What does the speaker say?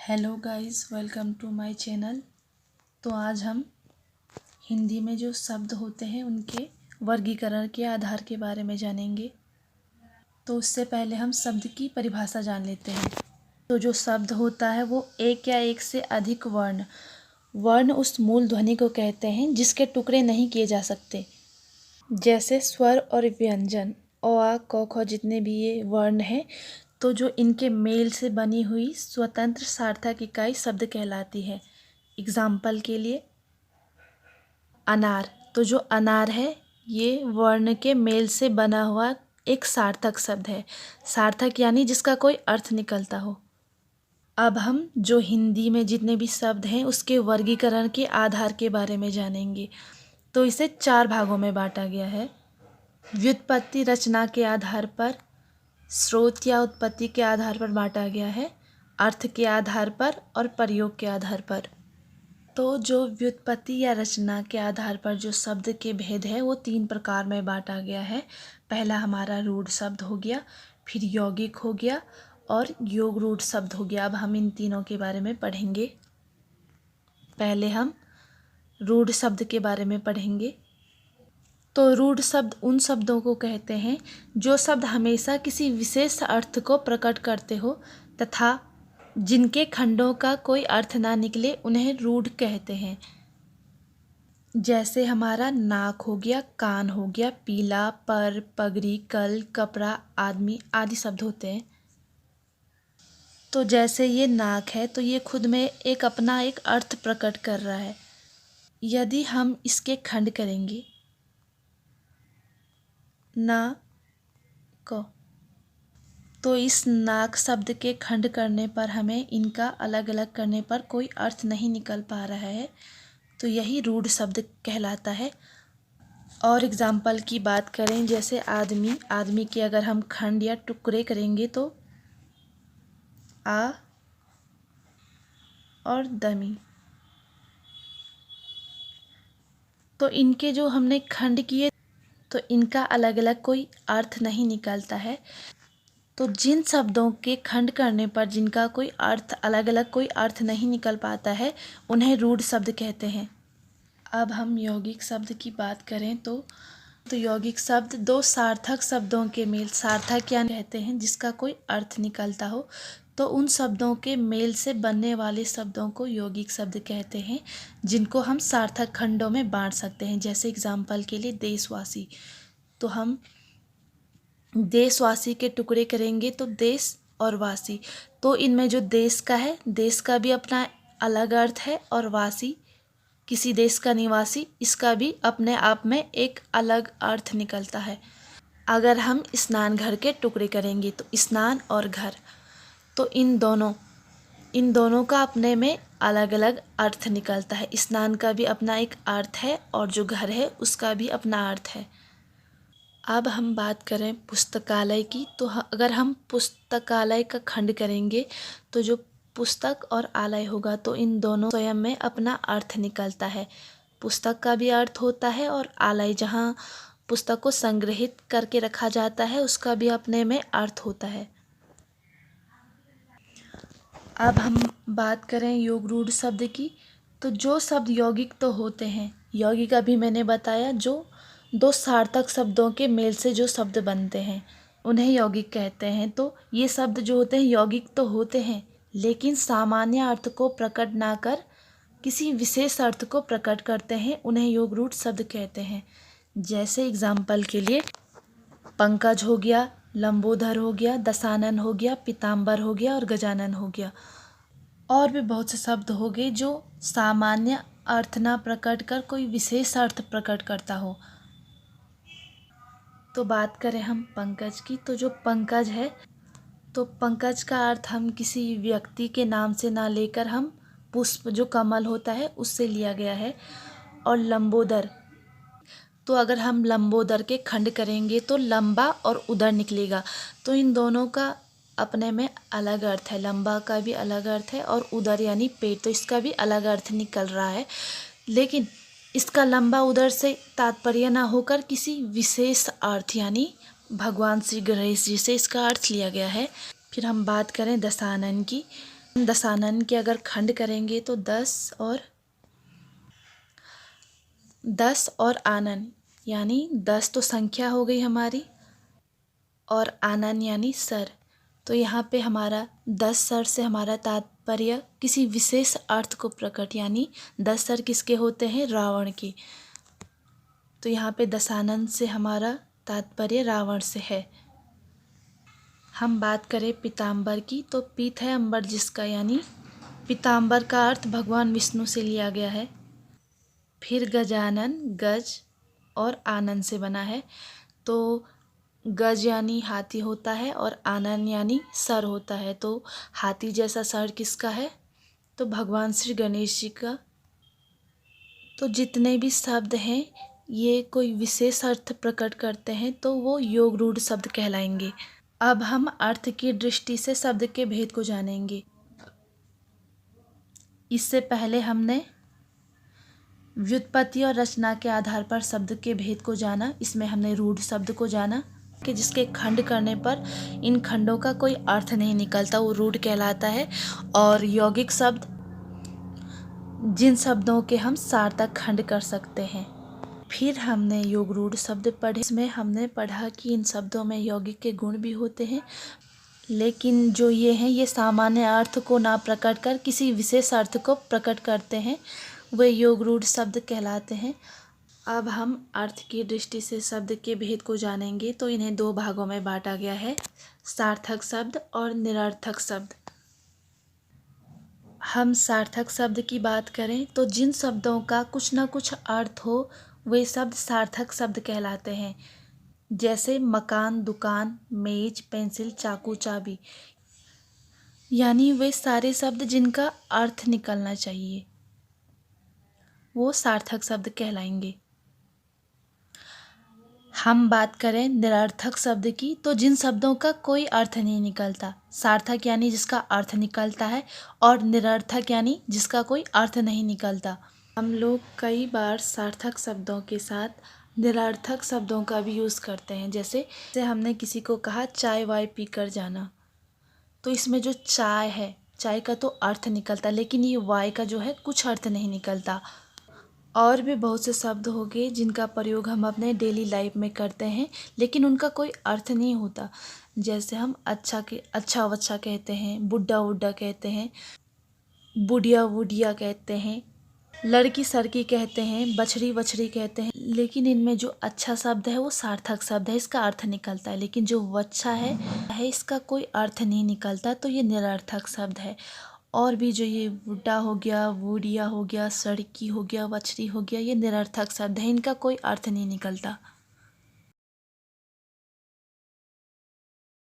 Hello guys, welcome to my channel. तो आज हम हिंदी में जो शब्द होते हैं उनके वर्गीकरण के आधार के बारे में जानेंगे। तो उससे पहले हम शब्द की परिभाषा जान लेते हैं। तो जो शब्द होता है वो एक या एक से अधिक वर्ण वर्ण उस मूल ध्वनि को कहते हैं जिसके टुकड़े नहीं किए जा सकते। जैसे स्वर और व्यंजन अ आ क ख जितने भी ये वर्ण हैं, तो जो इनके मेल से बनी हुई स्वतंत्र सार्थक इकाई शब्द कहलाती है। एग्जाम्पल के लिए अनार। तो जो अनार है ये वर्ण के मेल से बना हुआ एक सार्थक शब्द है। सार्थक यानी जिसका कोई अर्थ निकलता हो। अब हम जो हिंदी में जितने भी शब्द हैं उसके वर्गीकरण के आधार के बारे में जानेंगे। तो इसे 4 भागों में बांटा गया है। व्युत्पत्ति रचना के आधार पर, स्रोत या उत्पत्ति के आधार पर बांटा गया है, अर्थ के आधार पर और प्रयोग के आधार पर। तो जो व्युत्पत्ति या रचना के आधार पर जो शब्द के भेद है वो 3 प्रकार में बांटा गया है। पहला हमारा रूढ़ शब्द हो गया, फिर यौगिक हो गया और योग रूढ़ शब्द हो गया। अब हम इन तीनों के बारे में पढ़ेंगे। पहले हम रूढ़ शब्द के बारे में पढ़ेंगे। तो रूढ़ शब्द उन शब्दों को कहते हैं जो शब्द हमेशा किसी विशेष अर्थ को प्रकट करते हो तथा जिनके खंडों का कोई अर्थ ना निकले उन्हें रूढ़ कहते हैं। जैसे हमारा नाक हो गया, कान हो गया, पीला, पर, पगड़ी, कल, कपड़ा, आदमी आदि शब्द होते हैं। तो जैसे ये नाक है तो ये खुद में अपना एक अर्थ प्रकट कर रहा है। यदि हम इसके खंड करेंगे ना को, तो इस नाक शब्द के खंड करने पर हमें इनका अलग अलग करने पर कोई अर्थ नहीं निकल पा रहा है, तो यही रूढ़ शब्द कहलाता है। और एग्जाम्पल की बात करें, जैसे आदमी, आदमी के अगर हम खंड या टुकड़े करेंगे तो आ और दमी, तो इनके जो हमने खंड किए तो इनका अलग अलग कोई अर्थ नहीं निकलता है। तो जिन शब्दों के खंड करने पर जिनका कोई अर्थ अलग अलग कोई अर्थ नहीं निकल पाता है उन्हें रूढ़ शब्द कहते हैं। अब हम यौगिक शब्द की बात करें तो यौगिक शब्द दो सार्थक शब्दों के मेल, सार्थक क्या कहते हैं जिसका कोई अर्थ निकलता हो, तो उन शब्दों के मेल से बनने वाले शब्दों को यौगिक शब्द कहते हैं जिनको हम सार्थक खंडों में बांट सकते हैं। जैसे एग्जाम्पल के लिए देशवासी, तो हम देशवासी के टुकड़े करेंगे तो देश और वासी, तो इनमें जो देश का है, देश का भी अपना अलग अर्थ है और वासी किसी देश का निवासी, इसका भी अपने आप में एक अलग अर्थ निकलता है। अगर हम स्नान घर के टुकड़े करेंगे तो स्नान और घर, तो इन दोनों का अपने में अलग अलग अर्थ निकलता है। स्नान का भी अपना एक अर्थ है और जो घर है उसका भी अपना अर्थ है। अब हम बात करें पुस्तकालय की, तो अगर हम पुस्तकालय का खंड करेंगे तो जो पुस्तक और आलय होगा तो इन दोनों स्वयं में अपना अर्थ निकलता है। पुस्तक का भी अर्थ होता है और आलय जहाँ पुस्तक को संग्रहित करके रखा जाता है उसका भी अपने में अर्थ होता है। अब हम बात करें योग रूढ़ शब्द की, तो जो शब्द यौगिक तो होते हैं, यौगिक अभी मैंने बताया जो दो सार्थक शब्दों के मेल से जो शब्द बनते हैं उन्हें यौगिक कहते हैं। तो ये शब्द जो होते हैं यौगिक तो होते हैं लेकिन सामान्य अर्थ को प्रकट ना कर किसी विशेष अर्थ को प्रकट करते हैं, उन्हें योग रूढ़ शब्द कहते हैं। जैसे एग्जाम्पल के लिए पंकज हो गया, लंबोदर हो गया, दशानन हो गया, पीताम्बर हो गया और गजानन हो गया। और भी बहुत से शब्द हो गए जो सामान्य अर्थ ना प्रकट कर कोई विशेष अर्थ प्रकट करता हो। तो बात करें हम पंकज की, तो जो पंकज है तो पंकज का अर्थ हम किसी व्यक्ति के नाम से ना लेकर हम पुष्प जो कमल होता है उससे लिया गया है। और लंबोदर, तो अगर हम लंबोदर के खंड करेंगे तो लंबा और उदर निकलेगा, तो इन दोनों का अपने में अलग अर्थ है। लंबा का भी अलग अर्थ है और उदर यानी पेट, तो इसका भी अलग अर्थ निकल रहा है। लेकिन इसका लंबा उदर से तात्पर्य ना होकर किसी विशेष अर्थ यानी भगवान श्री गणेश जी से इसका अर्थ लिया गया है। फिर हम बात करें दशानन की, दशानन के अगर खंड करेंगे तो 10 और आनन, यानी 10 तो संख्या हो गई हमारी और आनन यानी सर। तो यहाँ पे हमारा 10 सर से हमारा तात्पर्य किसी विशेष अर्थ को प्रकट, यानी 10 सर किसके होते हैं? रावण के। तो यहाँ पे दशानन से हमारा तात्पर्य रावण से है। हम बात करें पीताम्बर की, तो पीत है अंबर जिसका, यानी पीताम्बर का अर्थ भगवान विष्णु से लिया गया है। फिर गजानन गज और आनन से बना है। तो गज यानी हाथी होता है और आनन यानी सर होता है। तो हाथी जैसा सर किसका है? तो भगवान श्री गणेश जी का। तो जितने भी शब्द हैं ये कोई विशेष अर्थ प्रकट करते हैं तो वो योग रूढ़ शब्द कहलाएंगे। अब हम अर्थ की दृष्टि से शब्द के भेद को जानेंगे। इससे पहले हमने व्युत्पत्ति और रचना के आधार पर शब्द के भेद को जाना। इसमें हमने रूढ़ शब्द को जाना कि जिसके खंड करने पर इन खंडों का कोई अर्थ नहीं निकलता, वो रूढ़ कहलाता है। और यौगिक शब्द जिन शब्दों के हम सार्थक खंड कर सकते हैं। फिर हमने योग रूढ़ शब्द पढ़े। इसमें हमने पढ़ा कि इन शब्दों में यौगिक के गुण भी होते हैं, लेकिन जो ये हैं ये सामान्य अर्थ को ना प्रकट कर किसी विशेष अर्थ को प्रकट करते हैं, वे योग रूढ़ शब्द कहलाते हैं। अब हम अर्थ की दृष्टि से शब्द के भेद को जानेंगे। तो इन्हें 2 भागों में बांटा गया है, सार्थक शब्द और निरर्थक शब्द। हम सार्थक शब्द की बात करें तो जिन शब्दों का कुछ ना कुछ अर्थ हो वे शब्द सार्थक शब्द कहलाते हैं। जैसे मकान, दुकान, मेज, पेंसिल, चाकू, चाबी, यानी वे सारे शब्द जिनका अर्थ निकलना चाहिए वो सार्थक शब्द कहलाएंगे। हम बात करें निरर्थक शब्द की, तो जिन शब्दों का कोई अर्थ नहीं निकलता। सार्थक यानी जिसका अर्थ निकलता है और निरर्थक यानी जिसका कोई अर्थ नहीं निकलता। हम लोग कई बार सार्थक शब्दों के साथ निरर्थक शब्दों का भी यूज़ करते हैं। जैसे हमने किसी को कहा चाय वाय पी कर जाना, तो इसमें जो चाय है, चाय का तो अर्थ निकलता, लेकिन ये वाय का जो है कुछ अर्थ नहीं निकलता। और भी बहुत से शब्द हो गए जिनका प्रयोग हम अपने डेली लाइफ में करते हैं लेकिन उनका कोई अर्थ नहीं होता। जैसे हम अच्छा वच्छा कहते हैं, बुड्ढा वुड्ढा कहते हैं, बुढ़िया वुढ़िया कहते हैं, लड़की सड़की कहते हैं, बछड़ी वछड़ी कहते हैं। लेकिन इनमें जो अच्छा शब्द है वो सार्थक शब्द है, इसका अर्थ निकलता है। लेकिन जो वच्छा है इसका कोई अर्थ नहीं निकलता, तो ये निरर्थक शब्द है। और भी जो ये बुड्ढा हो गया, बूढ़िया हो गया, सड़की हो गया, बछड़ी हो गया, ये निरर्थक शब्द है, इनका कोई अर्थ नहीं निकलता।